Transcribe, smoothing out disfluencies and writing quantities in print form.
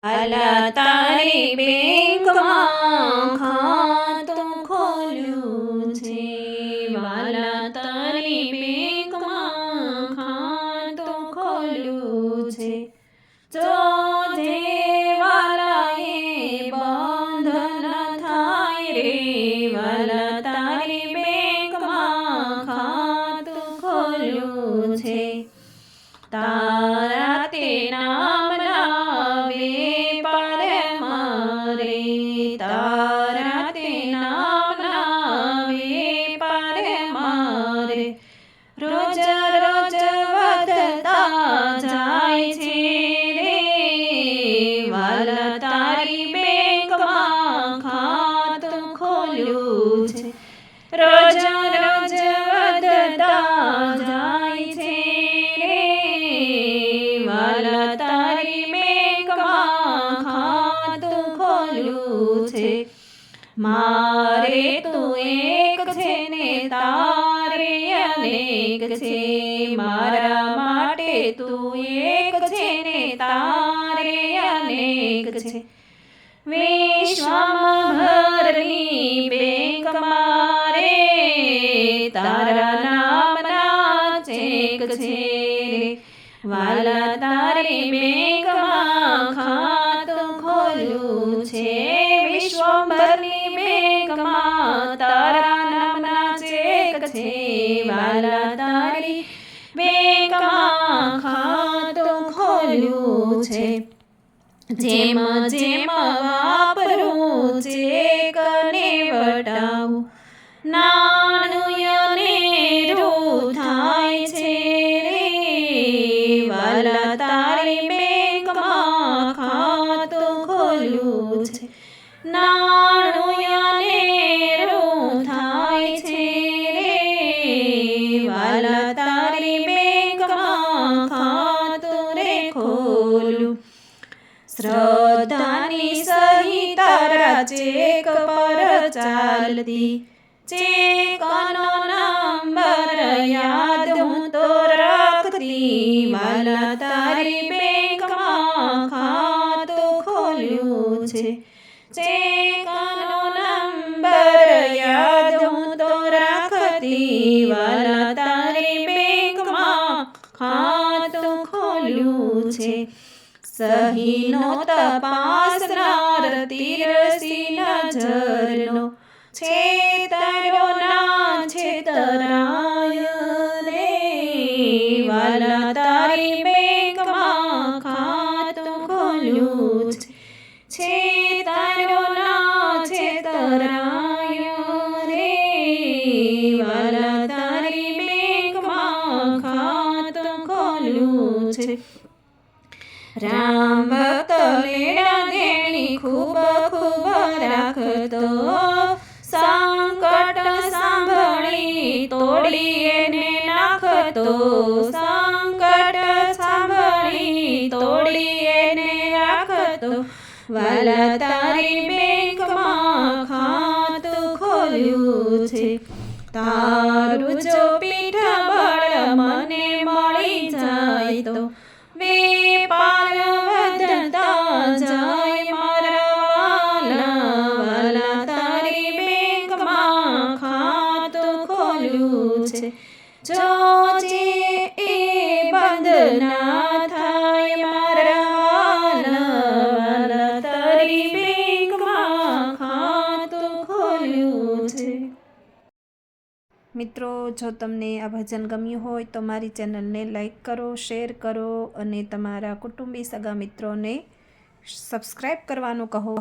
વાલા તારી બેંકમાં ખાતું ખોલ્યું છે, વાલા તારી બેંકમાં ખાતું ખોલ્યું છે, જોજે વાલાએ બંધ ન થાય રે, વાલા તારી બેંકમાં ખાતું ખોલ્યું છે, તારા તે નામના વેપાર મારે, તારા તે નામના વેપાર મારે, રોજ રોજ વધતા જાય છે રે, વાલા તારી બેંકમાં ખાતું ખોલ્યું છે, રોજ રોજ વધતા જાય છે રે, વાલા તારી બેંકમાં ખાતું ખોલ્યું છે, મારે તું એક છે ને તારે અનેક છે, મારા માટે તું એક છે ને તારે અનેક છે, વિશ્વમાં ભરની બેંક મારે તારા નામના ચેક છે રે, વાલા તારી બેંકમાં ખાતું ખોલ્યું છે, વિશ્વભરની બેંકમાં તારા નામના ચેક છે, વાલા તારી બેંકમાં ખાતું ખોલ્યું છે, જેમ જેમ વાપરું ચેક ને વટાવું, નાનું અનેરું થાય છે રે, વાલા તારી બેંકમાં ખાતું ખોલ્યું છે, નાનું અનેરું થાય છે રે, વાલા તારી બેંકમાં ખાતું રે ખોલ્યું, શ્રદ્ધાની સહી તારા ચેક પર ચાલતી, ચેકનો નંબર યાદ હું તો રાખતી, વાલા તારી બેંકમાં ખાતું ખોલ્યું છે, ચેકનો નંબર યાદ હું તો રાખતી, વાલા તારી બેંકમાં ખાતું ખોલ્યું છે, સહીનો તપાસનાર તીરસી નજરનો છેતરો ના છેતરાય રે, વાલા તારી બેંકમાં ખાતું ખોલ્યું છે, છેતરો ના છેતરાય રે, વાલા તારી બેંકમાં ખાતું ખોલ્યું છે, રામ ભક્ત લેણા દેણી ખૂબ ખૂબ રાખતો, સંકટ સાંભળી તોડી એને નાખતો, સંકટ સાંભળી તોડી એને રાખતો, વાલા તારી બેંકમાં ખાતું ખોલ્યું છે, તારું જો પીઠબળ મને મળી જાય તો વેપાર વધતા જાય મારા વાલા તારી બેંકમાં ખાતું ખોલ્યું છે, જોજે એ બંધ ના થાય મારા વાલા તારી બેંકમાં ખાતું ખોલ્યું છે. મિત્રો, જો તમને આ ભજન ગમ્યું હોય તો મારી ચેનલને લાઈક કરો, શેર કરો અને તમારા કુટુંબી સગા મિત્રોને સબસ્ક્રાઈબ કરવાનું કહો.